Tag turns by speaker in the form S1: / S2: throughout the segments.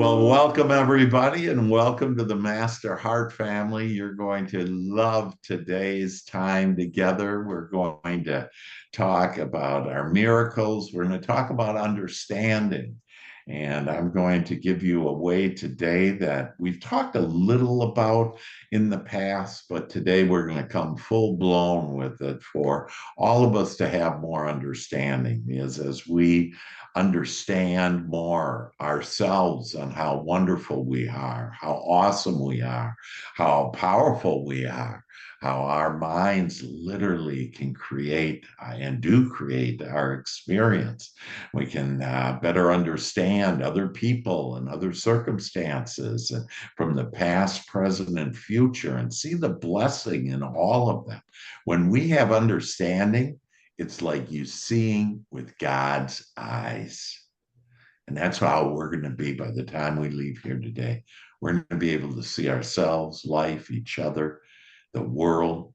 S1: Well, welcome everybody, and welcome to the Master Heart family. You're going to love today's time together. We're going to talk about our miracles. We're going to talk about understanding. And I'm going to give you a way today that we've talked a little about in the past, but today we're going to come full blown with it for all of us to have more understanding. Is as we understand more ourselves and how wonderful we are, how awesome we are, how powerful we are, how our minds literally can create and do create our experience. We can better understand other people and other circumstances and from the past, present, and future, and see the blessing in all of them. When we have understanding, it's like you seeing with God's eyes. And that's how we're going to be by the time we leave here today. We're going to be able to see ourselves, life, each other, the world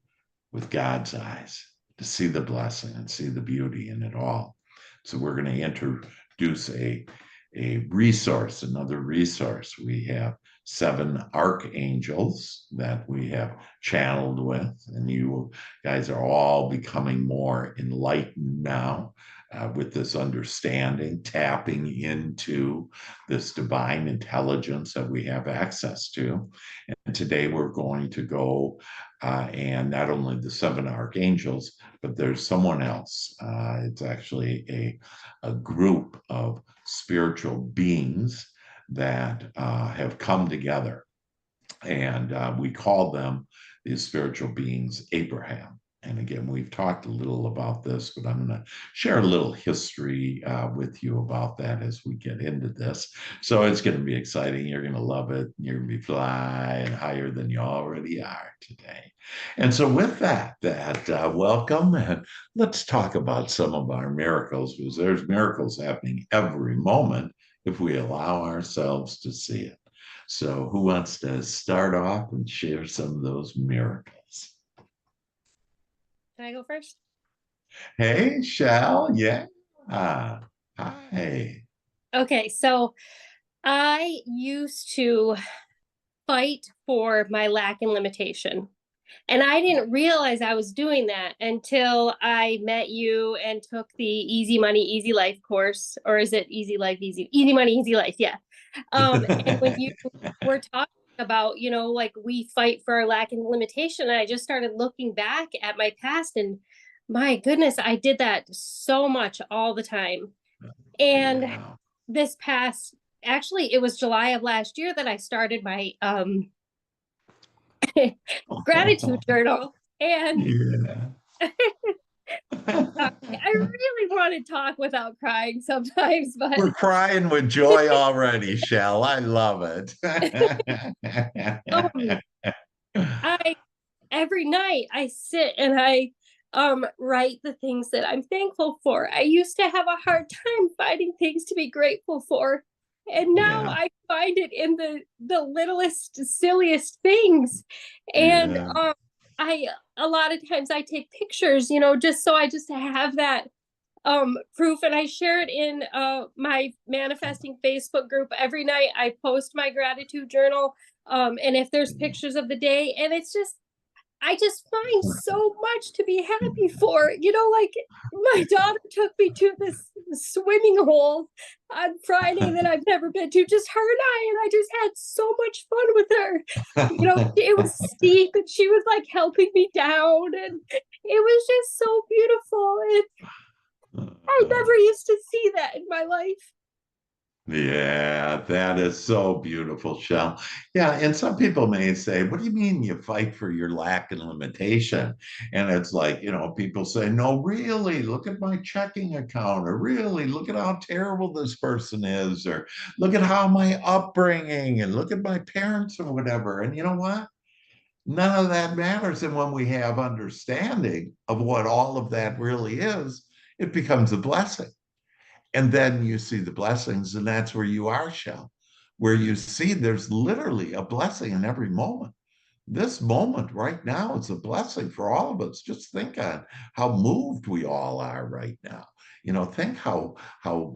S1: with God's eyes, to see the blessing and see the beauty in it all. So we're going to introduce a resource, another resource. We have 7 archangels that we have channeled with, and you guys are all becoming more enlightened now with this understanding, tapping into this divine intelligence that we have access to. And today we're going to go and not only the 7 archangels, but there's someone else. It's actually a group of spiritual beings that have come together. And we call them, these spiritual beings, Abraham. And again, we've talked a little about this, but I'm going to share a little history with you about that as we get into this. So it's going to be exciting. You're going to love it. You're going to be flying higher than you already are today. And so with that, welcome, and let's talk about some of our miracles, because there's miracles happening every moment if we allow ourselves to see it. So who wants to start off and share some of those miracles?
S2: Can I go first?
S1: Hey, Shell. Yeah. Hi.
S2: Okay, so I used to fight for my lack and limitation. And I didn't realize I was doing that until I met you and took the Easy Money, Easy Life course. Or is it Easy Life, Easy Money, Easy Life? Yeah. And when you were talking about, like we fight for our lack and limitation, and I just started looking back at my past, and my goodness, I did that so much all the time. And
S1: Yeah.
S2: this past, actually, it was July of last year that I started my gratitude journal. And
S1: Yeah.
S2: I really want to talk without crying sometimes, but
S1: We're crying with joy already, Shell. I love
S2: um,
S1: it.
S2: I every night I sit and I write the things that I'm thankful for. I used to have a hard time finding things to be grateful for. And now
S1: Yeah.
S2: I find it in the littlest, silliest things. And
S1: Yeah.
S2: I a lot of times I take pictures, just so I just have that proof, and I share it in my manifesting Facebook group. Every night I post my gratitude journal, and if there's pictures of the day, and it's just I just find so much to be happy for. Like my daughter took me to this swimming hole on Friday that I've never been to, just her and I just had so much fun with her. It was steep and she was like helping me down, and it was just so beautiful. And I never used to see that in my life.
S1: Yeah, that is so beautiful, Shell. Yeah, and some people may say, "What do you mean you fight for your lack and limitation?" And it's like, people say, "No, really, look at my checking account," or "Really, look at how terrible this person is," or "Look at how my upbringing, and look at my parents," or whatever. And you know what? None of that matters. And when we have understanding of what all of that really is, it becomes a blessing. And then you see the blessings, and that's where you are, Shell, where you see there's literally a blessing in every moment. this moment right now is a blessing for all of us. Just think on how moved we all are right now. Think how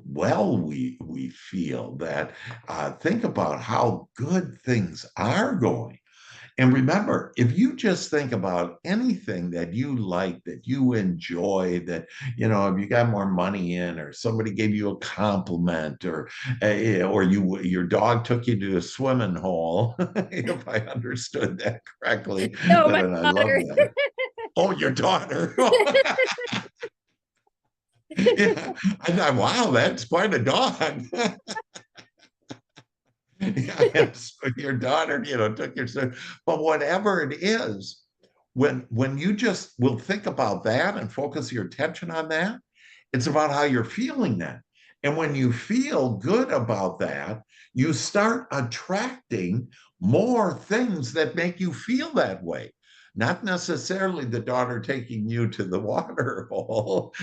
S1: well we feel that. Think about how good things are going. And remember, if you just think about anything that you like, that you enjoy, that, if you got more money in, or somebody gave you a compliment, or your dog took you to a swimming hole, if I understood that correctly,
S2: No, my
S1: and I love
S2: daughter.
S1: that. Oh, your daughter. Yeah. I thought, wow, that's quite a dog. Yeah, so your daughter, took your son. But whatever it is, when you just will think about that and focus your attention on that, it's about how you're feeling then. And when you feel good about that, you start attracting more things that make you feel that way. Not necessarily the daughter taking you to the water hole,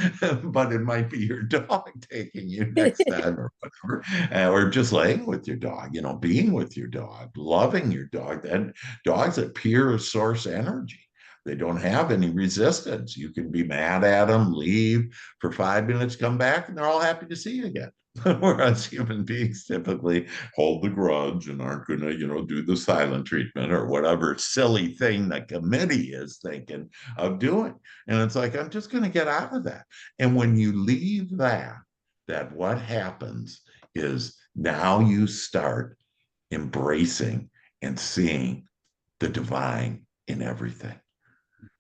S1: but it might be your dog taking you next time or whatever, or just laying with your dog, being with your dog, loving your dog. That dog's a pure source energy. They don't have any resistance. You can be mad at them, leave for 5 minutes, come back, and they're all happy to see you again. Whereas human beings typically hold the grudge and aren't going to, do the silent treatment or whatever silly thing the committee is thinking of doing. And it's like, I'm just going to get out of that. And when you leave that what happens is now you start embracing and seeing the divine in everything.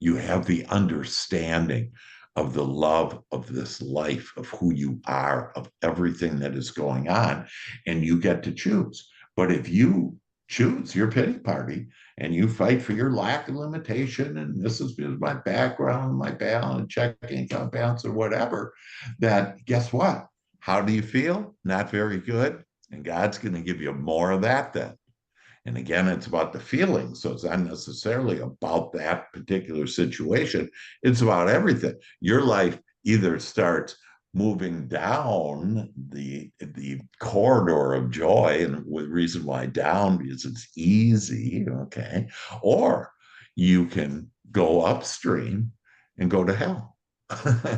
S1: You have the understanding of the love of this life, of who you are, of everything that is going on, and you get to choose. But if you choose your pity party and you fight for your lack of limitation, and this is my background, my balance, checking account balance, or whatever, that guess what? How do you feel? Not very good. And God's going to give you more of that then. And again, it's about the feeling. So it's not necessarily about that particular situation. It's about everything. Your life either starts moving down the corridor of joy, and the reason why down, because it's easy, okay, or you can go upstream and go to hell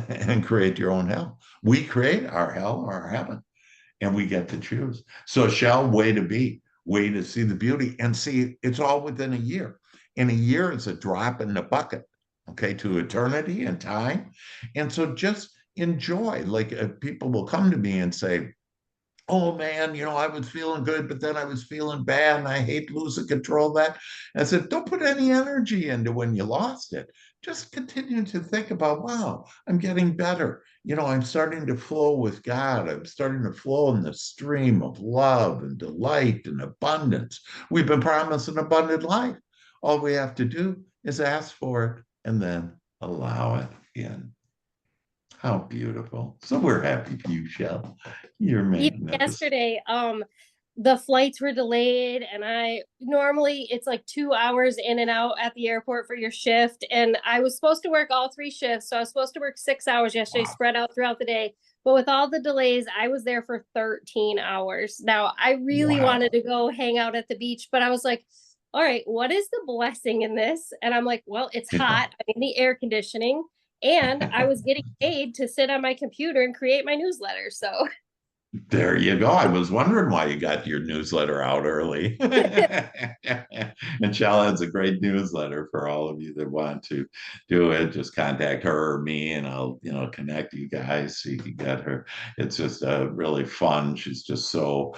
S1: and create your own hell. We create our hell or our heaven, and we get to choose. So shall way to be, way to see the beauty, and see it's all within a year. And a year is a drop in the bucket, okay, to eternity and time. And so just enjoy. Like people will come to me and say, oh man, I was feeling good, but then I was feeling bad and I hate losing control of that. And I said, don't put any energy into when you lost it. Just continue to think about, wow, I'm getting better. I'm starting to flow with God. I'm starting to flow in the stream of love and delight and abundance. We've been promised an abundant life. All we have to do is ask for it and then allow it in. How beautiful. So we're happy for you, Shell. You're
S2: Even
S1: magnificent.
S2: yesterday, the flights were delayed, and I normally it's like 2 hours in and out at the airport for your shift. And I was supposed to work all three shifts. So I was supposed to work 6 hours yesterday,
S1: Wow.
S2: spread out throughout the day. But with all the delays, I was there for 13 hours. Now, I really wanted
S1: Wow.
S2: to go hang out at the beach, but I was like, all right, what is the blessing in this? And I'm like, well, it's
S1: Yeah.
S2: hot. I'm in the air conditioning. And I was getting paid to sit on my computer and create my newsletter. So
S1: There you go. I was wondering why you got your newsletter out early. And Shell has a great newsletter for all of you that want to do it. Just contact her or me, and I'll, connect you guys so you can get her. It's just really fun. She's just so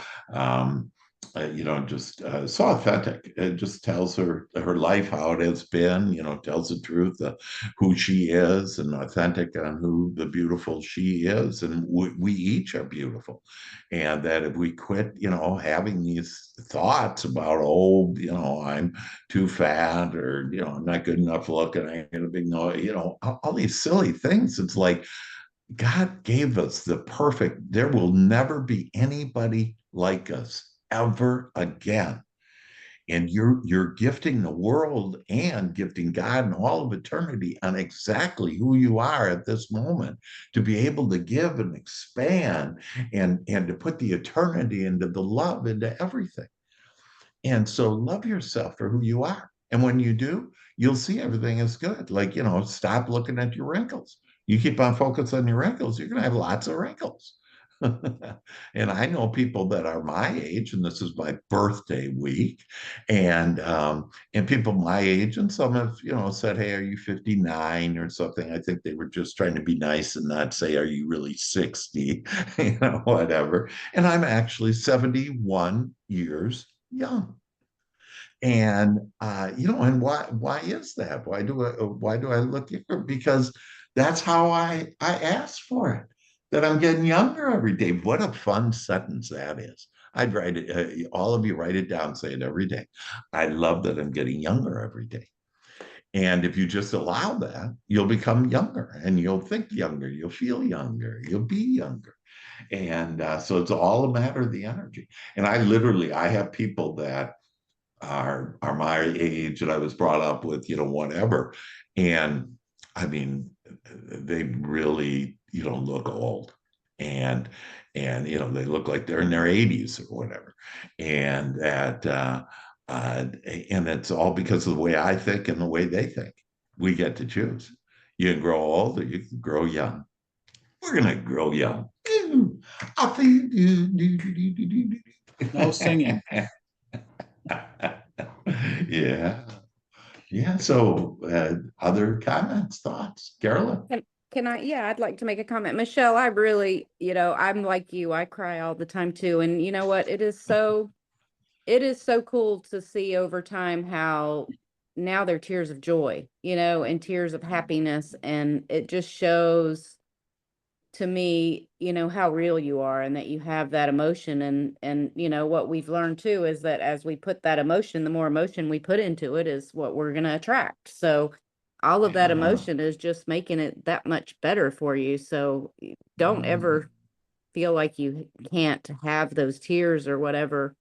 S1: just so authentic. It just tells her life, how it has been, tells the truth of who she is, and authentic on who the beautiful she is. And we each are beautiful. And that if we quit, having these thoughts about, oh, I'm too fat, or, I'm not good enough looking, I ain't a big no, all these silly things. It's like God gave us the perfect, there will never be anybody like us ever again. And you're gifting the world and gifting God and all of eternity on exactly who you are at this moment, to be able to give and expand, and to put the eternity into the love into everything. And so love yourself for who you are. And when you do, you'll see everything is good. Like, stop looking at your wrinkles. You keep on focus on your wrinkles, you're going to have lots of wrinkles. And I know people that are my age, and this is my birthday week, and people my age, and some have, said, "Hey, are you 59 or something?" I think they were just trying to be nice and not say, "Are you really 60?" Whatever. And I'm actually 71 years young. And and why is that? Why do I look younger? Because that's how I asked for it. That I'm getting younger every day. What a fun sentence that is. I'd write it. All of you write it down. Say it every day. I love that I'm getting younger every day. And if you just allow that, you'll become younger, and you'll think younger. You'll feel younger. You'll be younger. And so it's all a matter of the energy. And I have people that are my age that I was brought up with, whatever. And I mean, they really, look old. And they look like they're in their 80s or whatever. And and it's all because of the way I think and the way they think. We get to choose. You can grow old or you can grow young. We're gonna grow young.
S3: No singing.
S1: Yeah. Yeah. So, other comments, thoughts, Carolyn?
S4: Can I? Yeah, I'd like to make a comment. Michelle, I really, I'm like you. I cry all the time too. And you know what? It is so cool to see over time how now they're tears of joy, and tears of happiness. And it just shows to me, how real you are and that you have that emotion. And what we've learned too is that as we put that emotion, the more emotion we put into it is what we're going to attract. So all of that emotion is just making it that much better for you. So don't ever feel like you can't have those tears or whatever.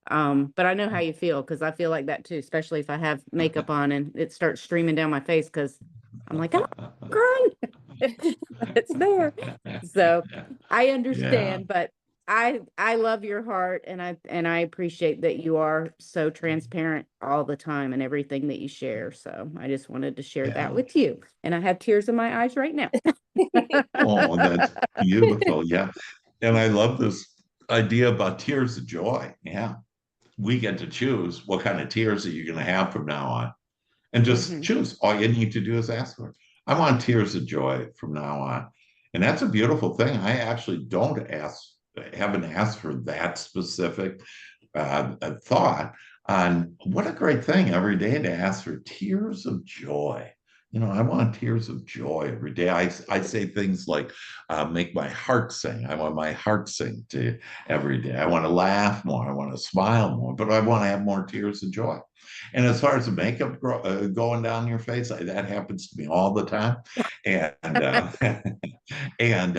S4: But I know how you feel, because I feel like that too, especially if I have makeup on and it starts streaming down my face because I'm like, I'm crying. It's there. So I understand, but I love your heart, and I appreciate that you are so transparent all the time and everything that you share. So I just wanted to share that with you. And I have tears in my eyes right now.
S1: Oh, that's beautiful. Yeah. And I love this idea about tears of joy. Yeah. We get to choose what kind of tears are you going to have from now on, and just choose. All you need to do is ask for it. I want tears of joy from now on. And that's a beautiful thing. I actually haven't asked for that specific thought on what a great thing every day to ask for tears of joy. I want tears of joy every day. I say things like, make my heart sing. I want my heart sing to every day. I want to laugh more. I want to smile more, but I want to have more tears of joy. And as far as the makeup going down your face, that happens to me all the time. And and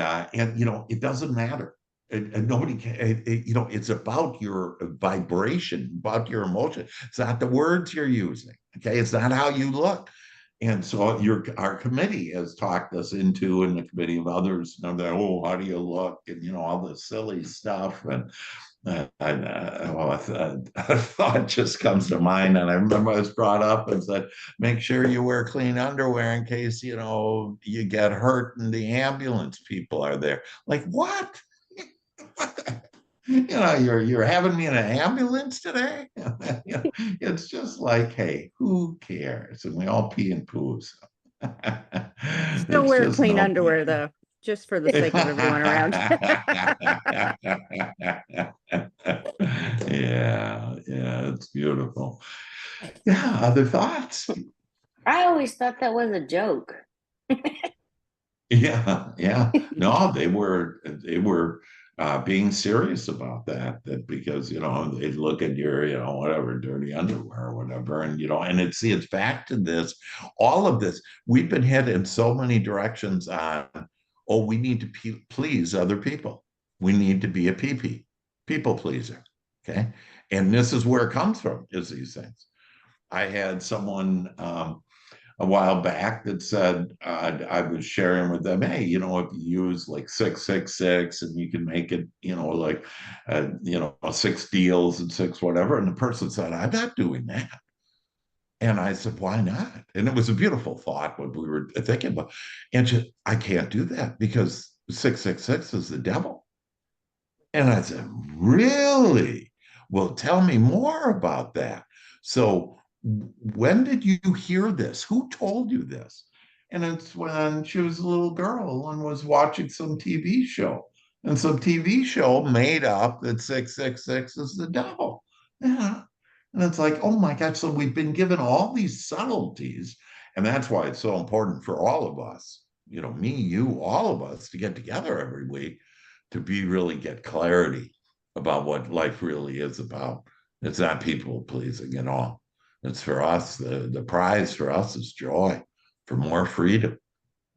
S1: it doesn't matter. And nobody can, it's about your vibration, about your emotion. It's not the words you're using. Okay. It's not how you look. And so our committee has talked us into, and the committee of others, that, oh, how do you look? And, all this silly stuff. And a thought just comes to mind. And I remember I was brought up and said, make sure you wear clean underwear in case, you get hurt and the ambulance people are there. Like, what? You're having me in an ambulance today. It's just like, hey, who cares? And we all pee and poo. So.
S4: Still wear clean underwear though, just for the sake of everyone around.
S1: Yeah, it's beautiful. Yeah, other thoughts?
S5: I always thought that was a joke.
S1: Yeah. No, they were being serious about that because, they'd look at your, whatever, dirty underwear or whatever. And, and it's back to this, all of this. We've been hit in so many directions on, oh, we need to please other people. We need to be a people pleaser. Okay. And this is where it comes from, is these things. I had someone, a while back that said, I was sharing with them, hey, if you use like 666 and you can make it, like, 6 deals and 6 whatever. And the person said, I'm not doing that. And I said, why not? And it was a beautiful thought when we were thinking about, and she said, I can't do that because 666 is the devil. And I said, really? Well, tell me more about that. So when did you hear this? Who told you this? And it's when she was a little girl and was watching some TV show. And some TV show made up that 666 is the devil. Yeah. And it's like, oh my God. So we've been given all these subtleties. And that's why it's so important for all of us, you know, me, you, all of us to get together every week to be really get clarity about what life really is about. It's not people pleasing at all. It's for us, the prize for us is joy, for more freedom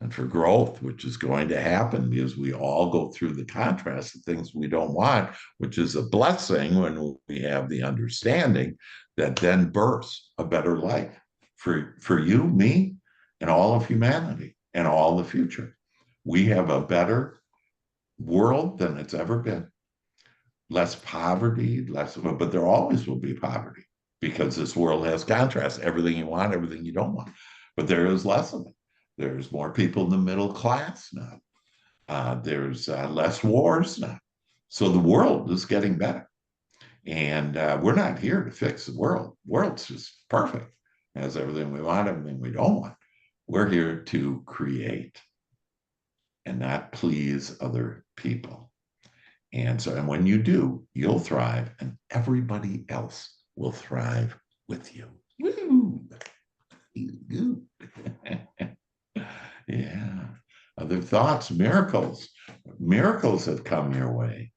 S1: and for growth, which is going to happen because we all go through the contrast of things we don't want, which is a blessing when we have the understanding that then births a better life for you, me, and all of humanity and all the future. We have a better world than it's ever been. Less poverty, less of it, but there always will be poverty because this world has contrast, everything you want, everything you don't want. But there is less of it. There's more people in the middle class now. There's less wars now. So the world is getting better. And we're not here to fix the world. The world's just perfect. It has everything we want, everything we don't want. We're here to create and not please other people. And so, and when you do, you'll thrive and everybody else will thrive with you. Woo! Yeah. Other thoughts, miracles. Miracles have come your way.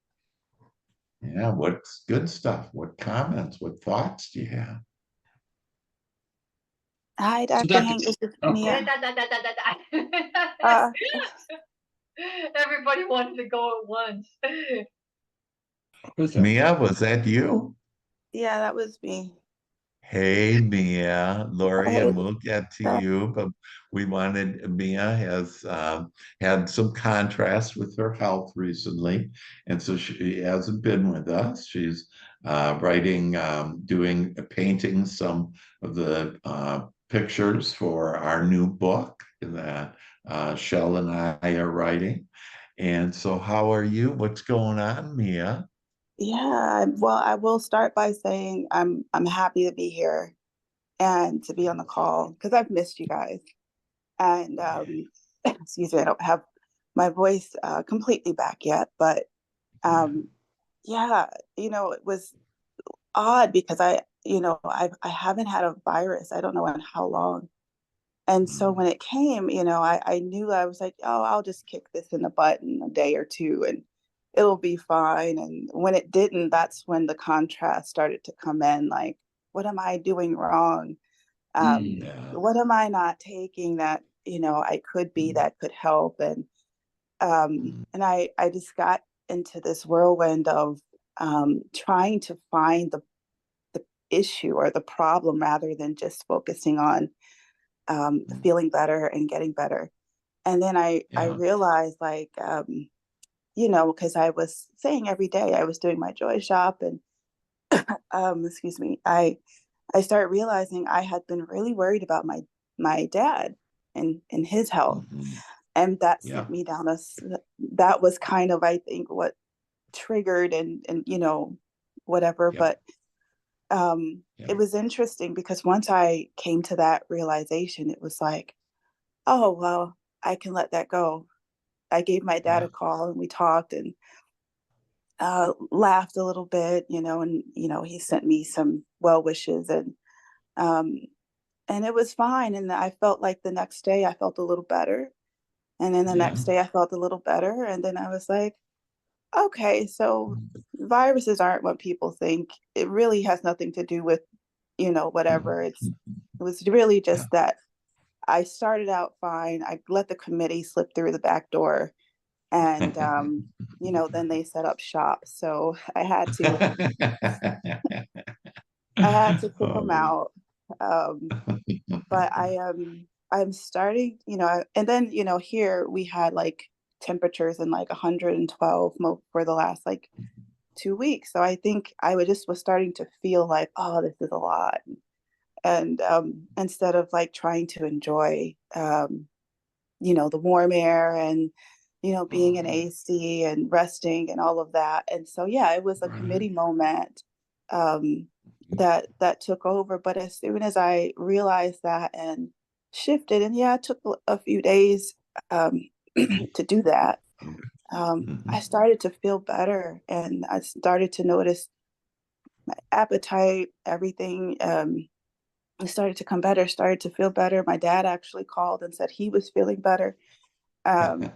S1: Yeah, what's good stuff? What comments? What thoughts do you have?
S6: Hi,
S3: So
S6: Dr. Hank. This is
S3: oh,
S6: Mia. Uh,
S7: Everybody wanted to go at once.
S3: who's that?
S1: Mia, was that you?
S6: yeah, that was me.
S1: Hey, Mia, Lori,
S6: Hey,
S1: and we'll get to you, but we wanted, Mia has had some contrast with her health recently, and so she hasn't been with us. She's writing, painting some of the pictures for our new book that Shell and I are writing. And so how are you? What's going on, Mia?
S6: yeah, well, I will start by saying I'm happy to be here and to be on the call because I've missed you guys. And excuse me, I don't have my voice completely back yet, but yeah, it was odd because I haven't had a virus. I don't know in how long. And so when it came, I knew I was like, oh, I'll just kick this in the butt in a day or two and it'll be fine. And when it didn't, that's when the contrast started to come in. Like, what am I doing wrong?
S1: Yeah.
S6: What am I not taking that, I could be that could help? And I just got into this whirlwind of trying to find the issue or the problem rather than just focusing on feeling better and getting better. And then I
S1: Yeah.
S6: realized like, because I was saying every day I was doing my joy shop and excuse me, I started realizing I had been really worried about my dad and his health.
S1: Mhm.
S6: And that
S1: Yeah.
S6: sent me down that was kind of, I think, what triggered and whatever.
S1: Yeah.
S6: But
S1: Yeah.
S6: it was interesting because once I came to that realization, it was like, oh, well, I can let that go. I gave my dad
S1: Yeah.
S6: a call and we talked and laughed a little bit, and, he sent me some well wishes and it was fine. And I felt like the next day I felt a little better. And then the
S1: Yeah.
S6: next day I felt a little better. And then I was like, okay, so viruses aren't what people think. It really has nothing to do with, whatever. It was really just that I started out fine. I let the committee slip through the back door and, then they set up shop. So I had to kick them
S1: Oh.
S6: out. But I'm starting, and then, here we had like temperatures in like 112 for the last like 2 weeks. So I think I was starting to feel like, oh, this is a lot. And instead of like trying to enjoy, the warm air and, being in AC and resting and all of that. And so, yeah, it was a committee moment that took over. But as soon as I realized that and shifted, and yeah, it took a few days to do that. I started to feel better, and I started to notice my appetite, everything. Started to come better, started to feel better. My dad actually called and said he was feeling better. Um,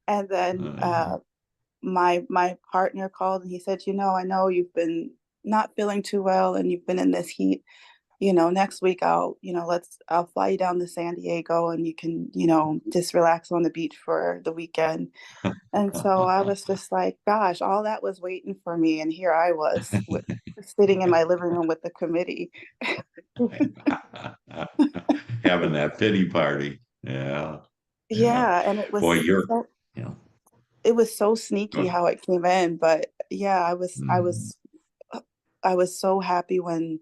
S6: and then my partner called and he said, I know you've been not feeling too well and you've been in this heat. Next week I'll fly you down to San Diego and you can, just relax on the beach for the weekend. And so I was just like, gosh, all that was waiting for me. And here I was sitting in my living room with the committee.
S1: Having that pity party. Yeah.
S6: Yeah. And it was,
S1: Boy,
S6: it was so sneaky how it came in. But yeah, I was so happy when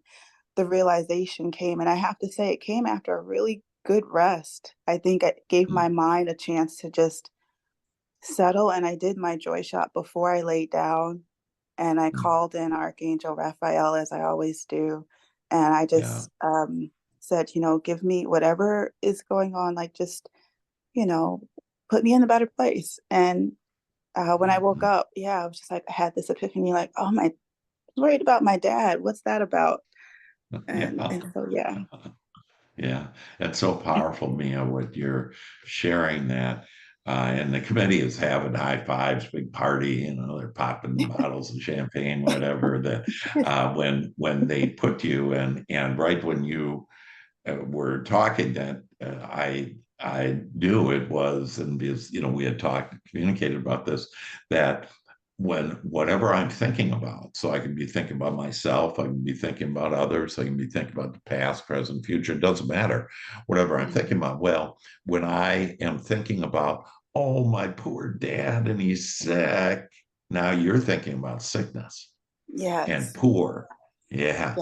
S6: the realization came. And I have to say, it came after a really good rest. I think it gave my mind a chance to just settle. And I did my joy shot before I laid down. And I called in Archangel Raphael, as I always do. And I just said, give me whatever is going on, like just, put me in a better place. And when I woke up, I was just like, I had this epiphany, like, oh my, worried about my dad. What's that about? And so, yeah.
S1: Yeah, that's so powerful, Mia, what you're sharing that. And the committee is having high fives, big party, they're popping bottles of champagne, whatever. When they put you in, and right when you were talking, that I knew it was, and because we had communicated about this, that when whatever I'm thinking about, so I can be thinking about myself, I can be thinking about others, I can be thinking about the past, present, future, it doesn't matter, whatever I'm thinking about. Well, when I am thinking about, oh, my poor dad, and he's sick, now you're thinking about sickness and poor. Yeah.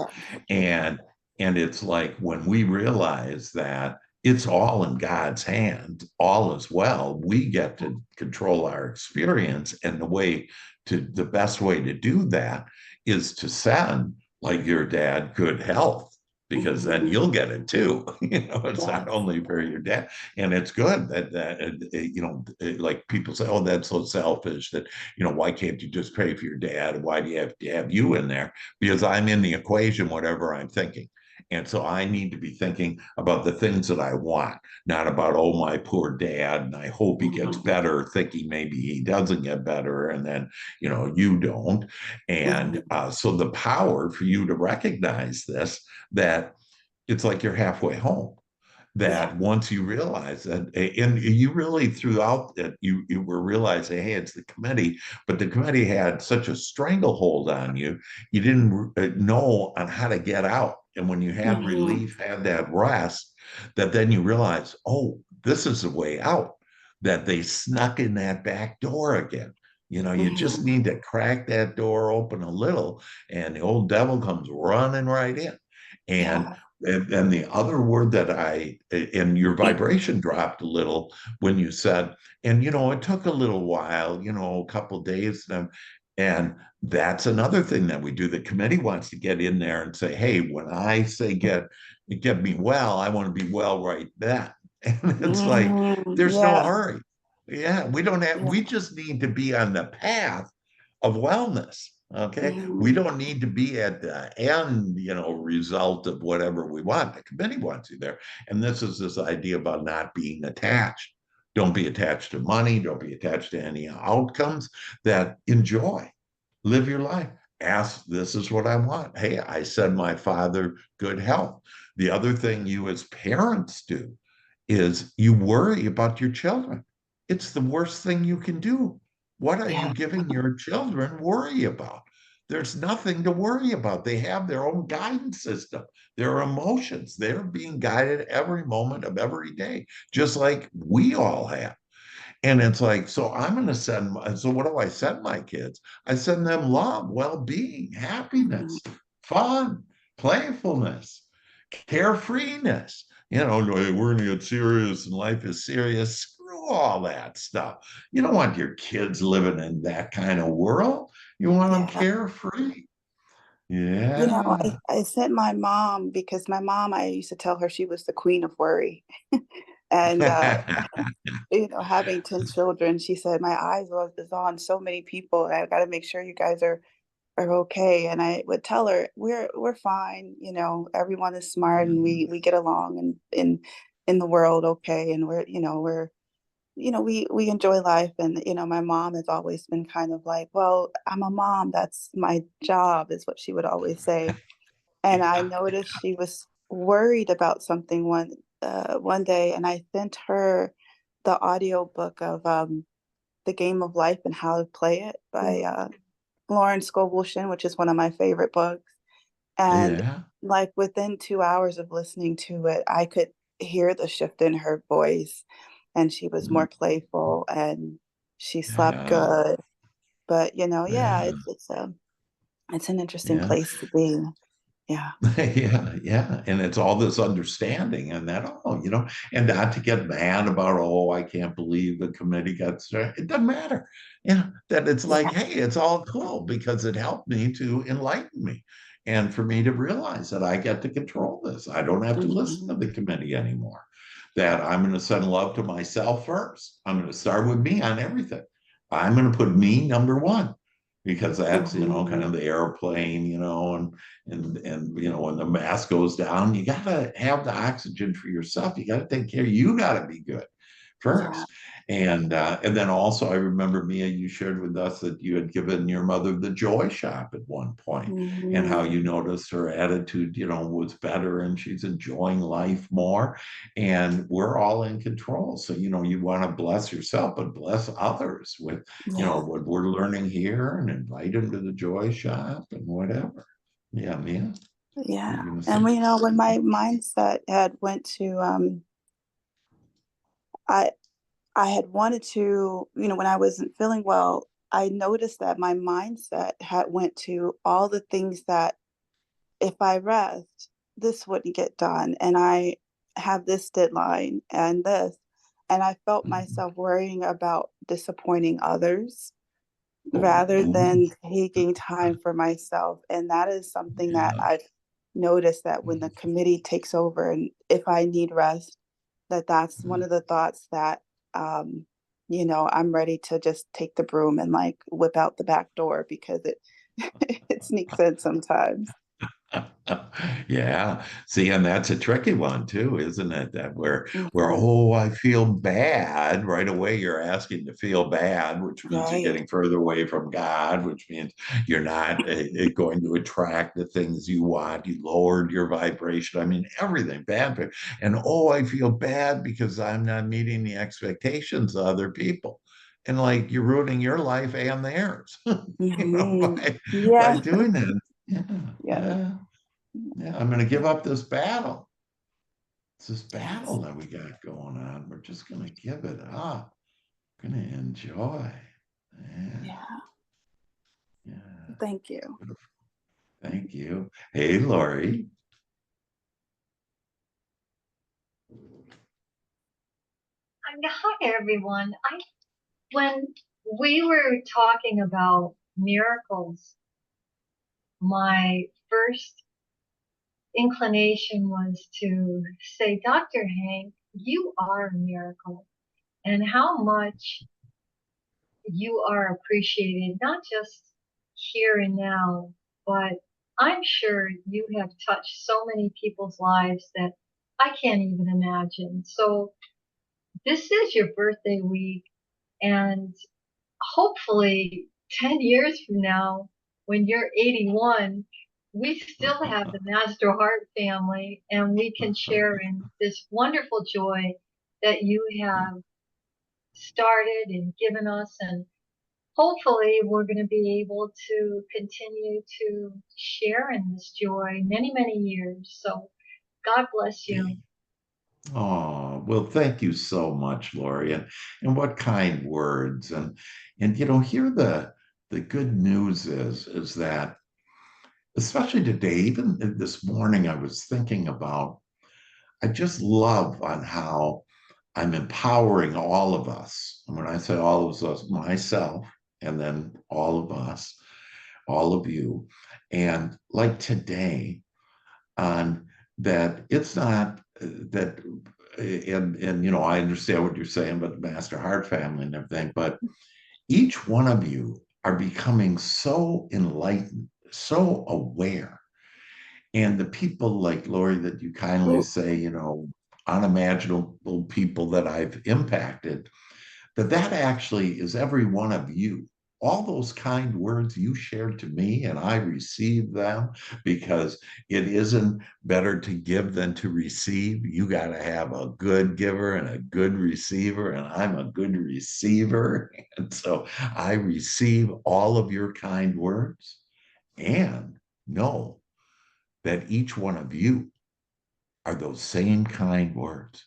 S1: And it's like when we realize that it's all in God's hand, all is well, we get to control our experience. And the best way to do that is to send, like your dad, good health, because then you'll get it too. It's not only for your dad. And it's good that like people say, oh, that's so selfish that, why can't you just pray for your dad? Why do you have to have you in there? Because I'm in the equation, whatever I'm thinking. And so I need to be thinking about the things that I want, not about, oh, my poor dad, and I hope he gets better, thinking maybe he doesn't get better, and then, you don't. And so the power for you to recognize this, that it's like you're halfway home. That once you realize that, and you really throughout it, you were realizing, hey, it's the committee, but the committee had such a stranglehold on you, you didn't know on how to get out. And when you had relief, had that rest, that then you realize, oh, this is the way out, that they snuck in that back door again. You just need to crack that door open a little, and the old devil comes running right in. And the other word that and your vibration dropped a little when you said, and it took a little while, a couple of days, and that's another thing that we do. The committee wants to get in there and say, hey, when I say get me well, I want to be well right then. And it's like, there's no hurry. Yeah, we just need to be on the path of wellness. Okay. We don't need to be at the end, result of whatever we want. The committee wants you there. And this is this idea about not being attached. Don't be attached to money. Don't be attached to any outcomes. That enjoy, live your life. Ask, this is what I want. Hey, I said my father, good health. The other thing you as parents do is you worry about your children. It's the worst thing you can do. What are you giving your children worry about? There's nothing to worry about. They have their own guidance system, their emotions. They're being guided every moment of every day, just like we all have. And it's like, so I'm going to so what do I send my kids? I send them love, well-being, happiness, fun, playfulness. carefreeness. You know, we're gonna get serious and life is serious. Screw all that stuff. You don't want your kids living in that kind of world. You want them
S6: Yeah.
S1: carefree.
S6: You know,
S1: Yeah.
S6: I sent my mom because my mom, I used to tell her she was the queen of worry. And you know, having 10 children, she said, my eyes was on so many people, and I got to make sure you guys are okay. And I would tell her, we're fine, you know, everyone is smart and we get along and in the world okay. And we're, you know, we enjoy life. And, you know, my mom has always been kind of like, well, I'm a mom, that's my job, is what she would always say. And I
S1: Yeah.
S6: noticed she was worried about something one day, and I sent her the audio book of The Game of Life and How to Play It by Lauren Scovel Shinn, which is one of my favorite books. And
S1: Yeah.
S6: like within 2 hours of listening to it, I could hear the shift in her voice, and she was more playful and she slept
S1: Yeah.
S6: good. But you know, yeah,
S1: Yeah.
S6: it's an interesting
S1: Yeah.
S6: place to be. Yeah.
S1: Yeah, yeah. And it's all this understanding and that, oh, you know, and not to get mad about, oh, I can't believe the committee got started. It doesn't matter. You know, that it's like,
S6: Yeah.
S1: hey, it's all cool because it helped me to enlighten me and for me to realize that I get to control this. I don't have to listen to
S6: Mhm.
S1: the committee anymore. That I'm going to send love to myself first. I'm going to start with me on everything. I'm going to put me number one because that's, you know, kind
S6: Mhm.
S1: of the airplane, you know, and you know when the mask goes down you got to have the oxygen for yourself, you got to take care, you got to be good
S6: Yeah.
S1: first. And then also I remember, Mia, you shared with us that you had given your mother the joy shop at one point and how
S6: Mhm.
S1: you noticed her attitude, you know, was better and she's enjoying life more, and we're all in control. So you know you want to bless yourself but bless others with, you know,
S6: Yeah.
S1: what we're learning here and invite them to the joy shop and whatever. Yeah, Mia,
S6: Yeah.
S1: you're gonna say?
S6: And you know, when my mindset had went to I I had wanted to, you know, when I wasn't feeling well, I noticed that my mindset had went to all the things that if I rest, this wouldn't get done. And I have this deadline and this. And I felt myself worrying about disappointing others rather
S1: Oh,
S6: than taking time for myself. And that is something that
S1: yeah.
S6: I've noticed, that when the committee takes over and if I need rest, that's one of the thoughts that um, you know, I'm ready to just take the broom and like whip out the back door because it it sneaks in sometimes.
S1: Yeah. See, and that's a tricky one too, isn't it? That where
S6: Mhm.
S1: oh, I feel bad right away. You're asking to feel bad, which means you're
S6: Right.
S1: getting further away from God, which means you're not going to attract the things you want. You lowered your vibration. I mean, everything bad. And oh, I feel bad because I'm not meeting the expectations of other people. And like you're ruining your life and theirs, you know,
S6: Mhm.
S1: by
S6: Yeah.
S1: doing that. Yeah,
S6: Yeah.
S1: yeah. Yeah, I'm gonna give up this battle. It's this
S6: Yes.
S1: battle that we got going on. We're just gonna give it up. Gonna enjoy. Yeah,
S6: Yeah.
S1: yeah.
S6: Thank you.
S1: Beautiful. Thank you. Hey, Lori.
S7: Hi, everyone. When we were talking about miracles, my first inclination was to say, Dr. Hank, you are a miracle, and how much you are appreciated, not just here and now, but I'm sure you have touched so many people's lives that I can't even imagine. So this is your birthday week, and hopefully 10 years from now, when you're 81, we still have the Master Heart family and we can share in this wonderful joy that you have started and given us. And hopefully, we're going to be able to continue to share in this joy many, many years. So, God bless you.
S1: Oh, well, thank you so much, Lori. And what kind words. And you know, here the good news is that especially today, even this morning, I was thinking about, I just love on how I'm empowering all of us. And when I say all of us, myself, and then all of us, all of you. And like today, on that, it's not that, and you know, I understand what you're saying about the Master Heart family and everything, but each one of you are becoming so enlightened, so aware. And the people like Lori that you kindly say, you know, unimaginable people that I've impacted, that actually is every one of you. All those kind words you shared to me, and I received them because it isn't better to give than to receive. You got to have a good giver and a good receiver, and I'm a good receiver. And so I receive all of your kind words and know that each one of you are those same kind words.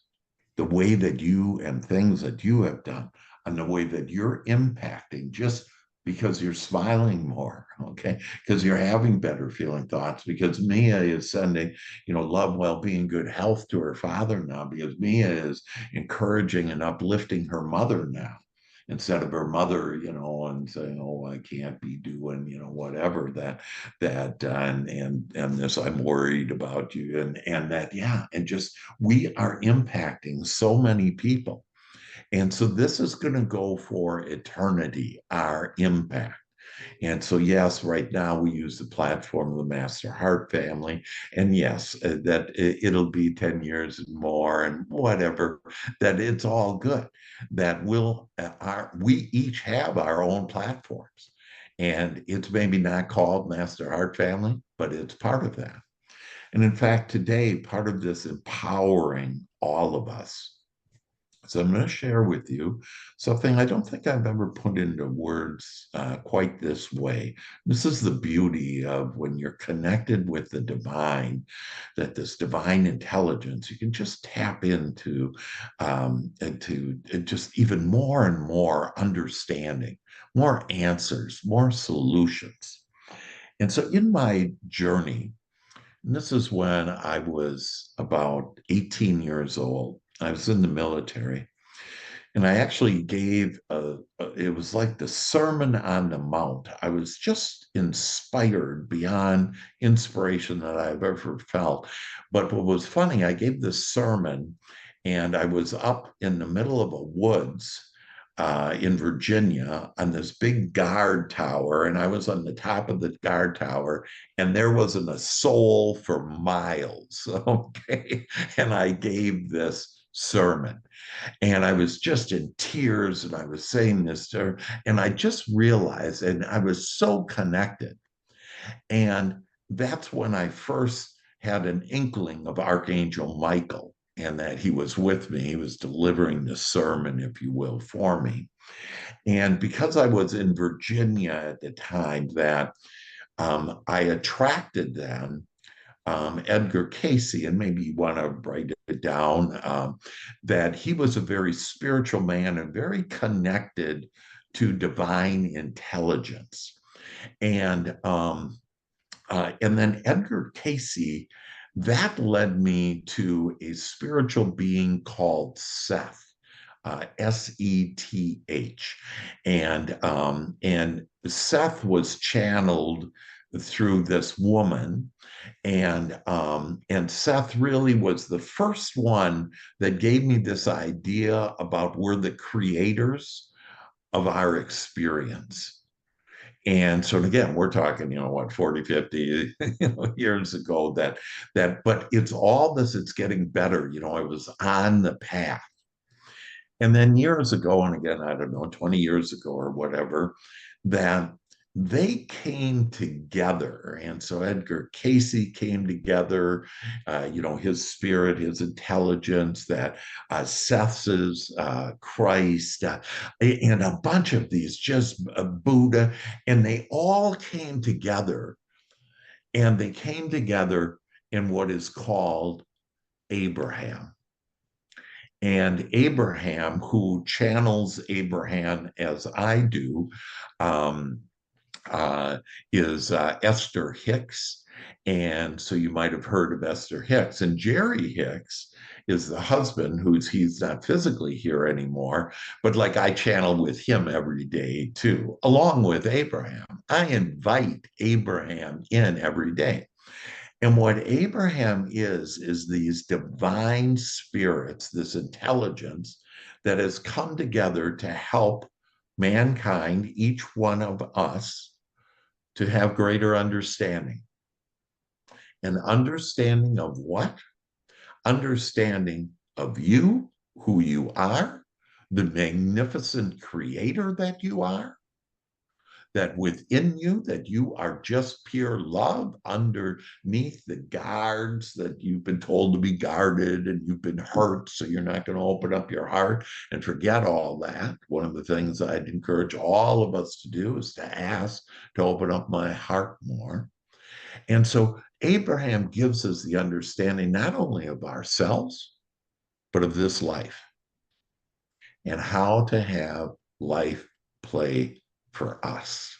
S1: The way that you and things that you have done and the way that you're impacting just because you're smiling more, okay? Because you're having better feeling thoughts, because Mia is sending, you know, love, well-being, good health to her father now, because Mia is encouraging and uplifting her mother now, instead of her mother, you know, and saying, "Oh, I can't be doing, you know, whatever and this, I'm worried about you," and that, yeah, and just we are impacting so many people, and so this is going to go for eternity, our impact. And so, yes, right now we use the platform of the Master Heart family. And yes, that it'll be 10 years and more and whatever, that it's all good. That we each have our own platforms. And it's maybe not called Master Heart Family, but it's part of that. And in fact, today, part of this empowering all of us. So I'm going to share with you something I don't think I've ever put into words quite this way. This is the beauty of when you're connected with the divine, that this divine intelligence, you can just tap into just even more and more understanding, more answers, more solutions. And so in my journey, and this is when I was about 18 years old. I was in the military, and I actually gave it was like the Sermon on the Mount. I was just inspired beyond inspiration that I've ever felt. But what was funny, I gave this sermon, and I was up in the middle of a woods in Virginia on this big guard tower, and I was on the top of the guard tower, and there wasn't a soul for miles. Okay. And I gave this sermon, and I was just in tears, and I was saying this to her, and I just realized, and I was so connected. And that's when I first had an inkling of Archangel Michael, and that he was with me. He was delivering the sermon, if you will, for me. And because I was in Virginia at the time, that I attracted then Edgar Cayce, and maybe you want to write it down, that he was a very spiritual man and very connected to divine intelligence. And then Edgar Cayce, that led me to a spiritual being called Seth. Seth, and Seth was channeled through this woman, and Seth really was the first one that gave me this idea about we're the creators of our experience. And so again, we're talking, you know, what, 40, 50 years ago, but it's all this, it's getting better. You know, I was on the path. And then years ago, and again, I don't know, 20 years ago or whatever, that they came together. And so Edgar Cayce came together, you know, his spirit, his intelligence, that Seth's Christ, and a bunch of these, just Buddha, and they all came together, and they came together in what is called Abraham. And Abraham, who channels Abraham as I do, um, uh, is Esther Hicks. And so you might have heard of Esther Hicks. And Jerry Hicks is the husband he's not physically here anymore, but like I channel with him every day too, along with Abraham. I invite Abraham in every day. And what Abraham is these divine spirits, this intelligence that has come together to help mankind, each one of us, to have greater understanding. An understanding of what? Understanding of you, who you are, the magnificent creator that you are, that within you, that you are just pure love underneath the guards that you've been told to be guarded and you've been hurt, so you're not going to open up your heart and forget all that. One of the things I'd encourage all of us to do is to ask to open up my heart more. And so Abraham gives us the understanding not only of ourselves, but of this life and how to have life play for us.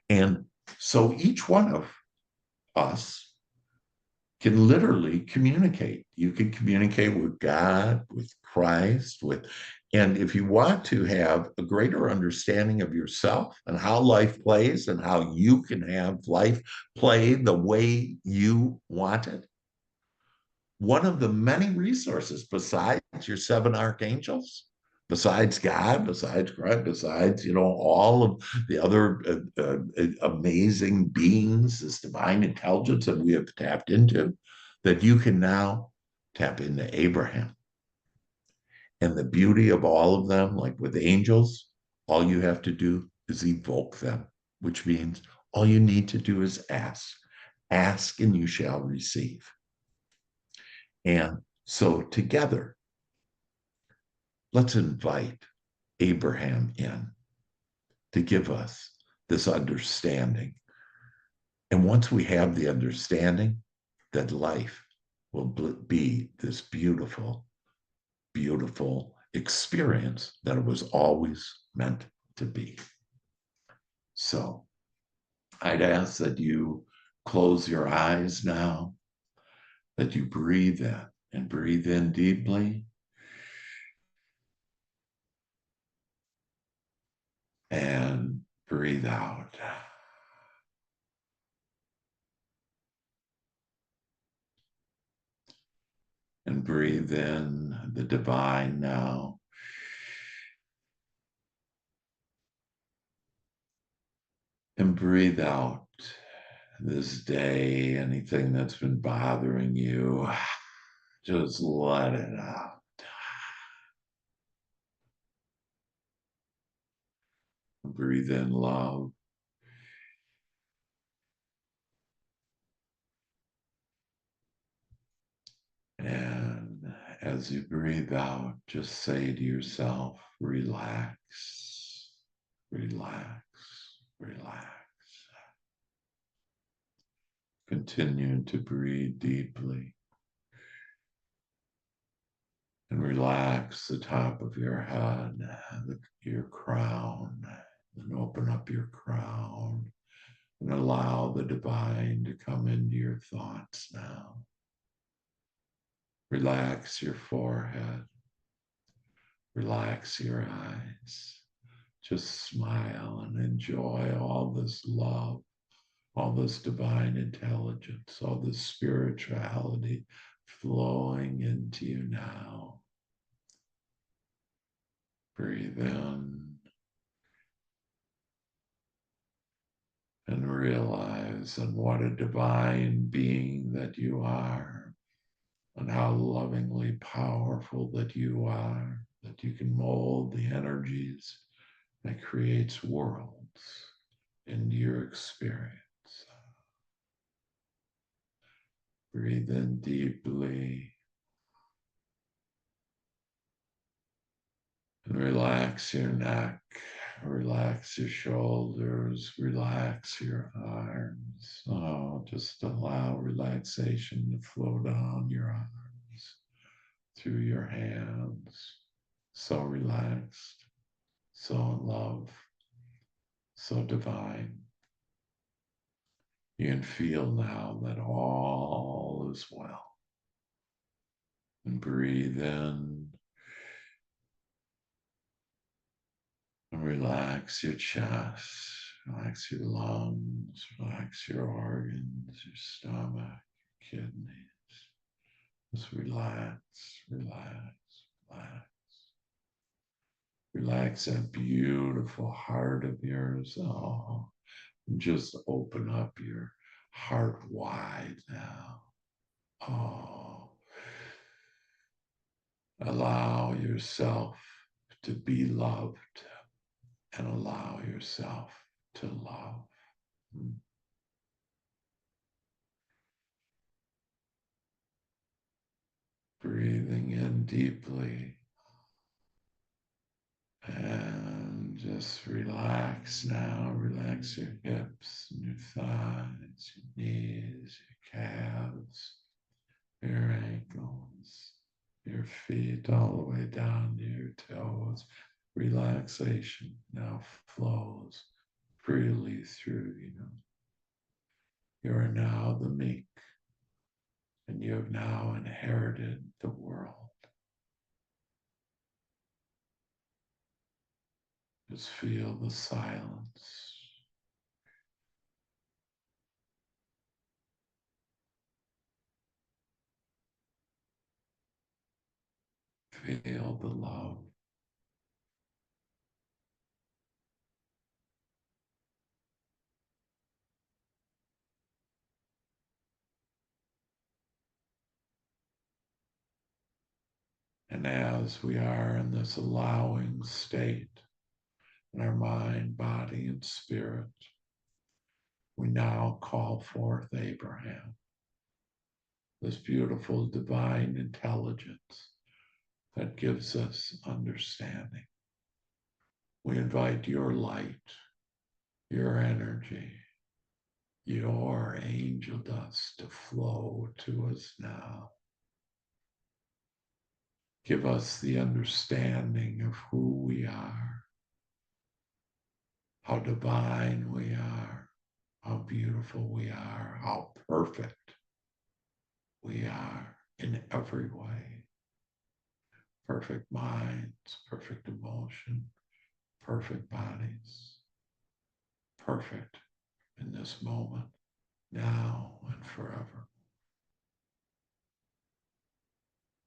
S1: And so each one of us can literally communicate. You can communicate with God, with Christ, and if you want to have a greater understanding of yourself and how life plays and how you can have life play the way you want it, one of the many resources besides your 7 archangels, besides God, besides Christ, besides, all of the other amazing beings, this divine intelligence that we have tapped into, that you can now tap into Abraham. And the beauty of all of them, like with angels, all you have to do is evoke them, which means all you need to do is ask. Ask and you shall receive. And so together, let's invite Abraham in to give us this understanding. And once we have the understanding, that life will be this beautiful, beautiful experience that it was always meant to be. So I'd ask that you close your eyes now, that you breathe in and breathe in deeply. And breathe out. And breathe in the divine now. And breathe out this day, anything that's been bothering you, just let it out. Breathe in love. And as you breathe out, just say to yourself, relax, relax, relax. Continue to breathe deeply. And relax the top of your head, your crown, and open up your crown and allow the divine to come into your thoughts now. Relax your forehead. Relax your eyes. Just smile and enjoy all this love, all this divine intelligence, all this spirituality flowing into you now. Breathe in and realize and what a divine being that you are, and how lovingly powerful that you are, that you can mold the energies that creates worlds into your experience. Breathe in deeply and relax your neck, relax your shoulders, relax your arms. Oh, just allow relaxation to flow down your arms, through your hands. So relaxed, so in love, so divine. You can feel now that all is well. And breathe in and relax your chest, relax your lungs, relax your organs, your stomach, your kidneys. Just relax, relax, relax. Relax that beautiful heart of yours. Oh, and just open up your heart wide now. Oh, allow yourself to be loved and allow yourself to love. Breathing in deeply and just relax now. Relax your hips and your thighs, your knees, your calves, your ankles, your feet, all the way down to your toes. Relaxation now flows freely through you. You are now the meek, and you have now inherited the world. Just feel the silence. Feel the love. And as we are in this allowing state in our mind, body, and spirit, we now call forth Abraham, this beautiful divine intelligence that gives us understanding. We invite your light, your energy, your angel dust to flow to us now. Give us the understanding of who we are, how divine we are, how beautiful we are, how perfect we are in every way. Perfect minds, perfect emotion, perfect bodies, perfect in this moment, now and forever.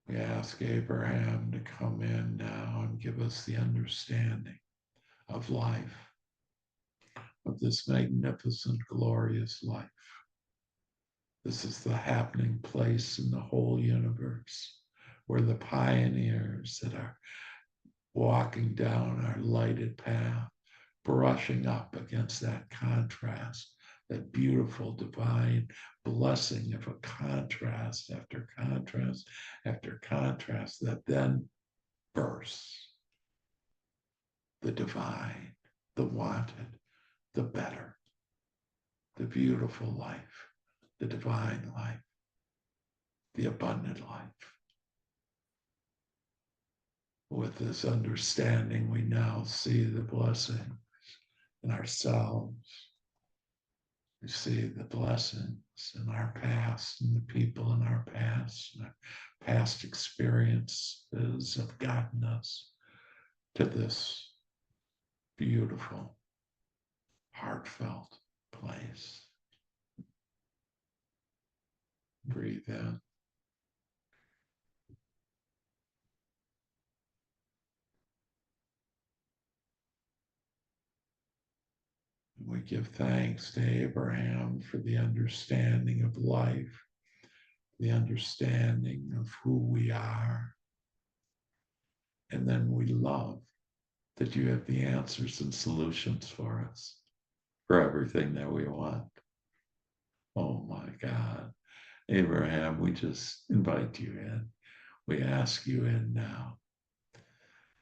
S1: We ask Abraham to come in now and give us the understanding of life, of this magnificent, glorious life. This is the happening place in the whole universe where the pioneers that are walking down our lighted path, brushing up against that contrast, that beautiful divine blessing of a contrast after contrast after contrast that then bursts the divine, the wanted, the better, the beautiful life, the divine life, the abundant life. With this understanding, we now see the blessing in ourselves. We see the blessings in our past and the people in our past and our past experiences have gotten us to this beautiful, heartfelt place. Breathe in. We give thanks to Abraham for the understanding of life, the understanding of who we are. And then we love that you have the answers and solutions for us, for everything that we want. Oh my God. Abraham, we just invite you in. We ask you in now.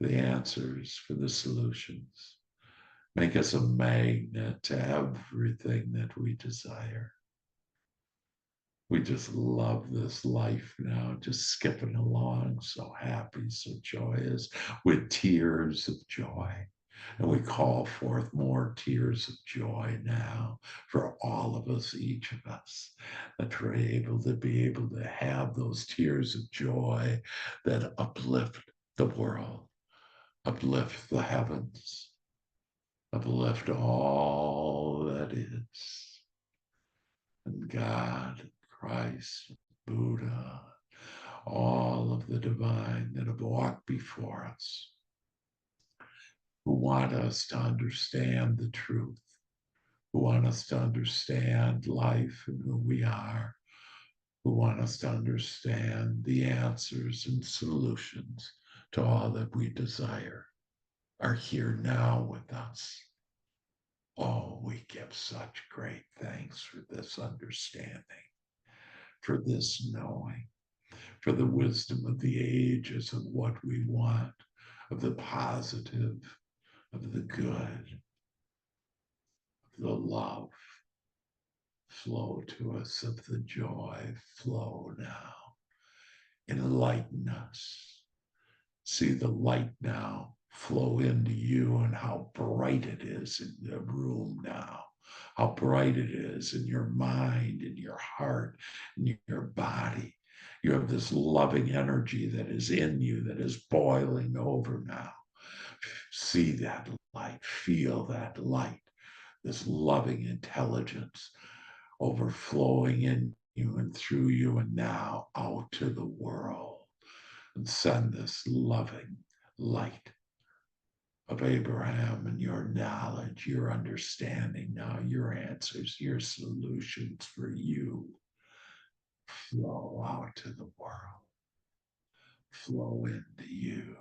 S1: The answers for the solutions. Make us a magnet to everything that we desire. We just love this life now, just skipping along, so happy, so joyous, with tears of joy, And we call forth more tears of joy now for all of us, each of us, that we're able to have those tears of joy that uplift the world, uplift the heavens, uplift all that is. And God, Christ, Buddha, all of the divine that have walked before us, who want us to understand the truth, who want us to understand life and who we are, who want us to understand the answers and solutions to all that we desire, are here now with us. Oh, we give such great thanks for this understanding, for this knowing, for the wisdom of the ages of what we want, of the positive, of the good, of the love. Flow to us of the joy, flow now. Enlighten us. See the light now flow into you and how bright it is in the room now. How bright it is in your mind, in your heart, in your body. You have this loving energy that is in you, that is boiling over now. See that light, feel that light, this loving intelligence overflowing in you and through you and now out to the world. And send this loving light of Abraham and your knowledge, your understanding now, your answers, your solutions for you flow out to the world, flow into you,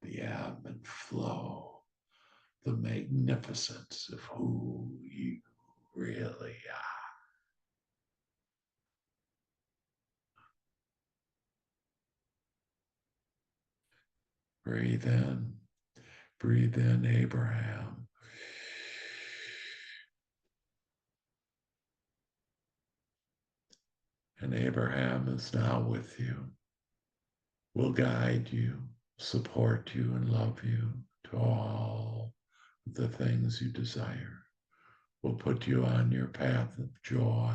S1: the ebb and flow, the magnificence of who you really are. Breathe in, Abraham. And Abraham is now with you, will guide you, support you, and love you to all the things you desire, will put you on your path of joy,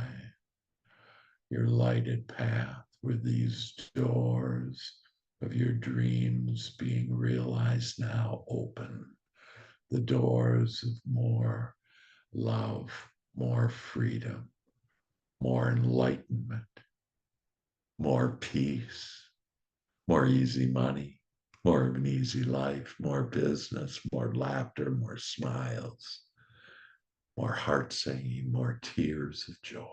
S1: your lighted path where these doors of your dreams being realized now open, the doors of more love, more freedom, more enlightenment, more peace, more easy money, more of an easy life, more business, more laughter, more smiles, more heart singing, more tears of joy.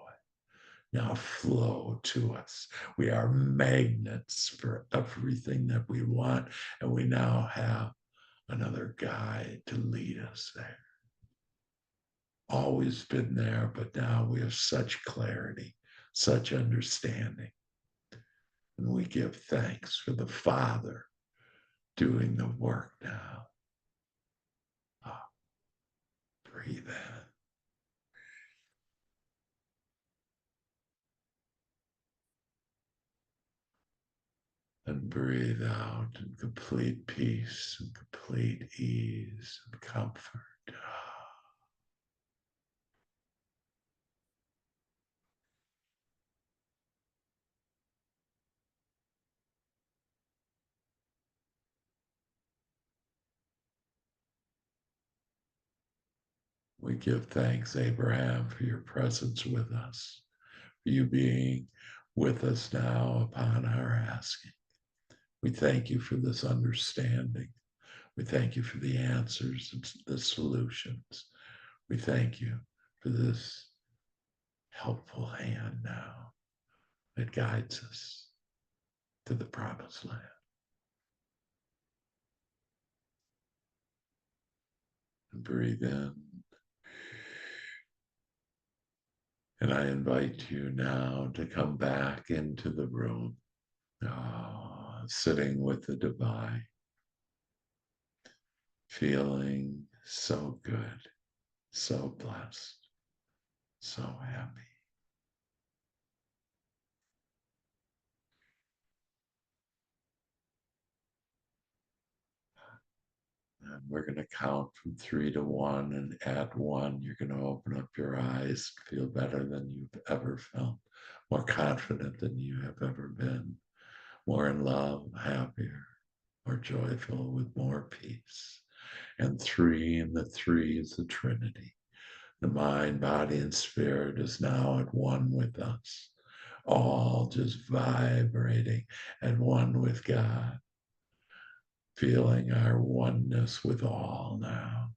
S1: Now flow to us. We are magnets for everything that we want, and we now have another guide to lead us there. Always been there, but now we have such clarity, such understanding. And we give thanks for the Father doing the work now. Oh, breathe in. And breathe out in complete peace and complete ease and comfort. We give thanks, Abraham, for your presence with us, for you being with us now upon our asking. We thank you for this understanding. We thank you for the answers and the solutions. We thank you for this helpful hand now that guides us to the promised land. And breathe in. And I invite you now to come back into the room, sitting with the divine, feeling so good, so blessed, so happy. And we're going to count from 3 to 1, and at 1, you're going to open up your eyes, feel better than you've ever felt, more confident than you have ever been, more in love, happier, more joyful, with more peace. And 3, and the 3 is the Trinity. The mind, body, and spirit is now at one with us, all just vibrating at one with God, feeling our oneness with all now.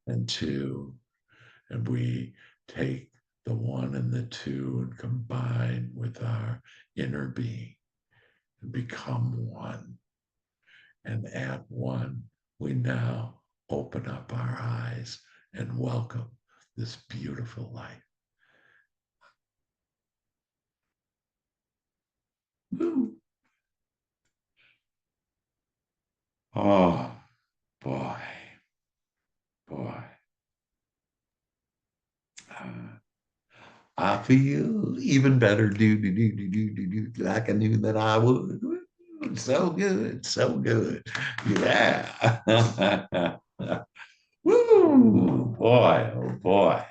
S1: And 2, and we take the 1 and the 2 and combine with our inner being and become one. And at 1, we now open up our eyes and welcome this beautiful life. Woo. Oh, boy. I feel even better, like I knew that I would. Woo. So good, so good. Yeah. Woo, boy, oh boy.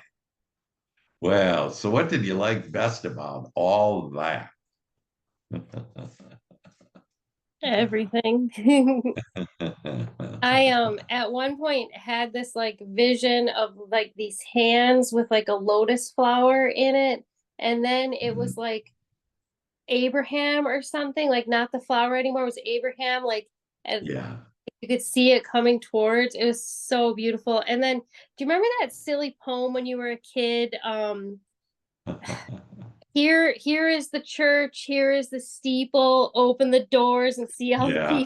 S1: Well, so what did you like best about all that?
S2: Everything. I at one point had this like vision of like these hands with like a lotus flower in it, and then it was like Abraham or something, like not the flower anymore, it was Abraham, like, and
S1: Yeah.
S2: you could see it coming towards. It was so beautiful. And then do you remember that silly poem when you were a kid? Here is the church, here is the steeple, open the doors and see all the
S1: Yeah.
S2: people.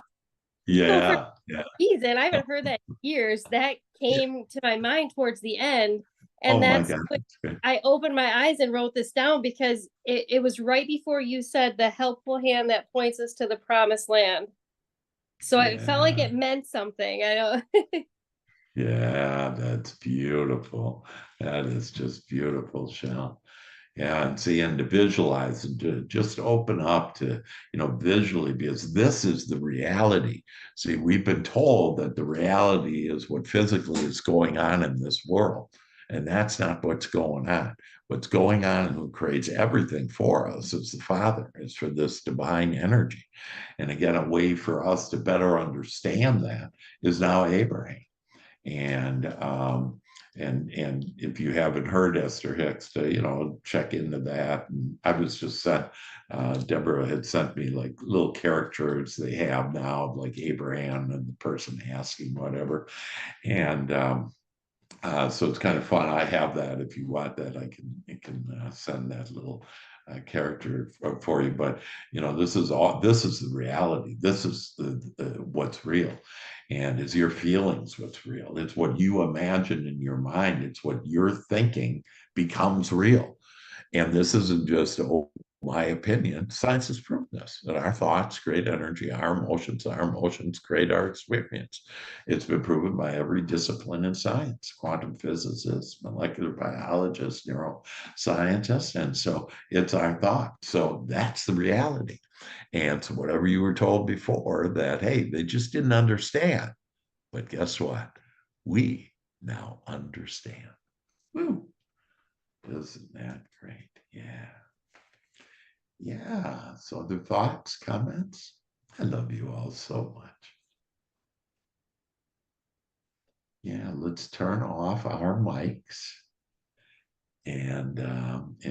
S2: So for
S1: Yeah. Yeah.
S2: reason, I haven't heard that in years. That came to my mind towards the end. And
S1: Oh my
S2: that's
S1: God.
S2: when
S1: That's great.
S2: I opened my eyes and wrote this down because it was right before you said the helpful hand that points us to the promised land. So it felt like
S1: Yeah.
S2: it meant something. I know.
S1: Yeah, that's beautiful. That is just beautiful, Shell. Yeah, and see, and to visualize and to just open up to, visually, because this is the reality. See, we've been told that the reality is what physically is going on in this world, and that's not what's going on. What's going on and who creates everything for us is the Father, is for this divine energy. And again, a way for us to better understand that is now Abraham. And if you haven't heard Esther Hicks, check into that. And I was just sent, Deborah had sent me like little caricatures they have now of like Abraham and the person asking whatever. And so it's kind of fun. I have that. If you want that, I can send that little character for you. But this is the reality. This is the what's real. And it's your feelings what's real. It's what you imagine in your mind. It's what you're thinking becomes real. And this isn't just my opinion. Science has proven this, that our thoughts create energy, our emotions create our experience. It's been proven by every discipline in science, quantum physicists, molecular biologists, neuroscientists. And so it's our thought. So that's the reality. And so whatever you were told before that, hey, they just didn't understand. But guess what? We now understand. Woo. Isn't that great? Yeah. Yeah. So other thoughts, comments? I love you all so much. Yeah, let's turn off our mics and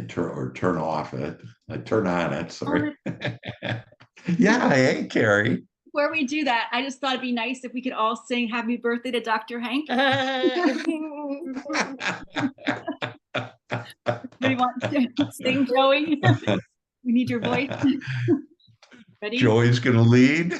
S1: turn off it. Turn on it, sorry. Yeah, hey, Carrie.
S8: Before we do that, I just thought it'd be nice if we could all sing happy birthday to Dr. Hank. Anybody want to sing, Joey? We need your voice. Ready?
S1: Joey's gonna lead.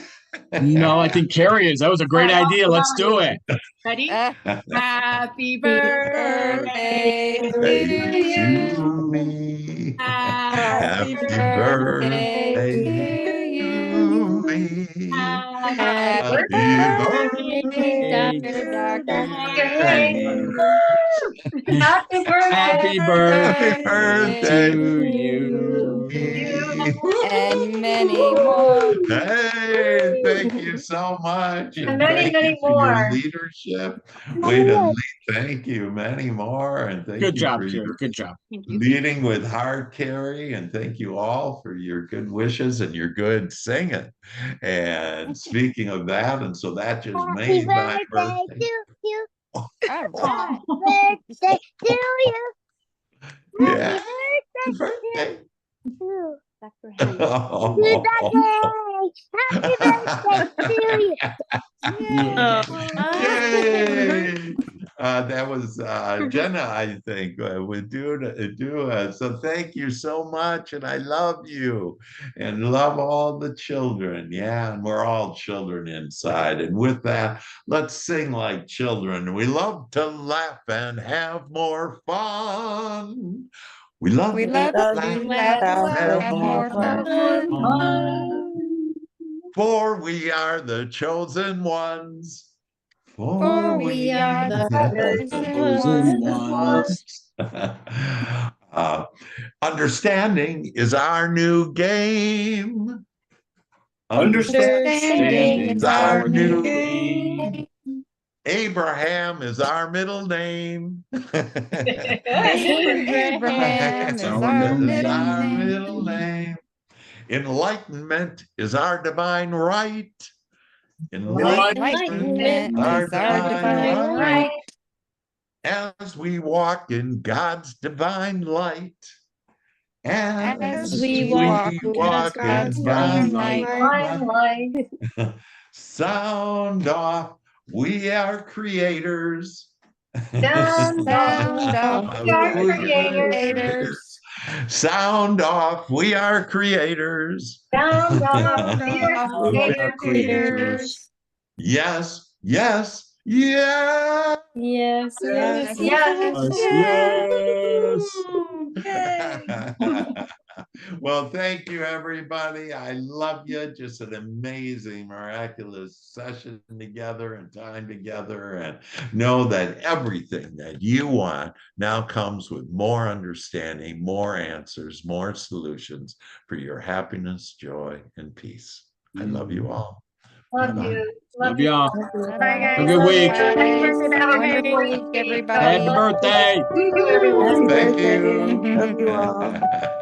S3: No, I think Carrie is. That was a great idea. Let's do it.
S8: Ready? Happy birthday to
S1: To
S8: you.
S1: me.
S8: Happy
S1: birthday
S4: to
S1: to me.
S8: Happy
S1: birthday,
S4: Dr.
S7: Hank.
S3: Happy birthday
S1: Happy birthday
S3: to you.
S7: You
S4: and many more.
S1: Hey, thank you so much.
S7: And many,
S1: thank
S7: many
S1: you for your
S7: more.
S1: leadership. Way to lead. Thank you, many more. And thank
S3: Good
S1: you
S3: job,
S1: for
S3: Carrie.
S1: your
S3: Good job.
S8: Thank you.
S1: leading with heart, Carrie. And thank you all for your good wishes and your good singing. And speaking of that, and so that just made my birthday.
S4: All right.
S8: Oh,
S1: Yeah. Happy birthday.
S3: Yeah.
S1: Yay! That was Jenna, I think, would do so thank you so much, and I love you, and love all the children. Yeah, and we're all children inside. And with that, let's sing like children. We love to laugh and have more fun. We love
S4: We
S1: to
S4: love
S1: laugh
S4: to
S1: and
S4: laugh and have more
S1: fun.
S4: fun.
S1: For we are the chosen ones.
S4: For we are the
S3: Chosen
S4: ones.
S1: Understanding is our new game.
S4: Understanding is our new
S3: name.
S4: game.
S1: Abraham is our middle name.
S4: Abraham is our middle name.
S1: Enlightenment is our divine right.
S4: Enlightenment
S1: Our
S4: is our divine
S1: divine
S4: right.
S1: as we walk in God's divine light.
S4: As we walk in God's divine light.
S1: Sound off, we are creators.
S4: Sound off,
S7: We are
S4: we are
S7: creators.
S1: Sound off, we are creators.
S7: Sound off,
S4: We
S7: we
S4: are
S7: are
S4: creators.
S1: Yes, yes, yeah.
S2: Yes, yes,
S7: Yes.
S1: Well, thank you, everybody. I love you. Just an amazing, miraculous session together and time together. And know that everything that you want now comes with more understanding, more answers, more solutions for your happiness, joy, and peace. I love you all.
S7: Love
S1: Bye-bye.
S7: you.
S3: Love y'all.
S2: Bye, guys.
S3: Have a good week.
S7: Happy birthday. Have a
S4: Wonderful
S7: great
S4: week,
S7: week.
S4: everybody.
S3: Happy birthday.
S7: Thank you, everyone.
S1: Thank
S6: birthday.
S1: you.
S6: Love you all.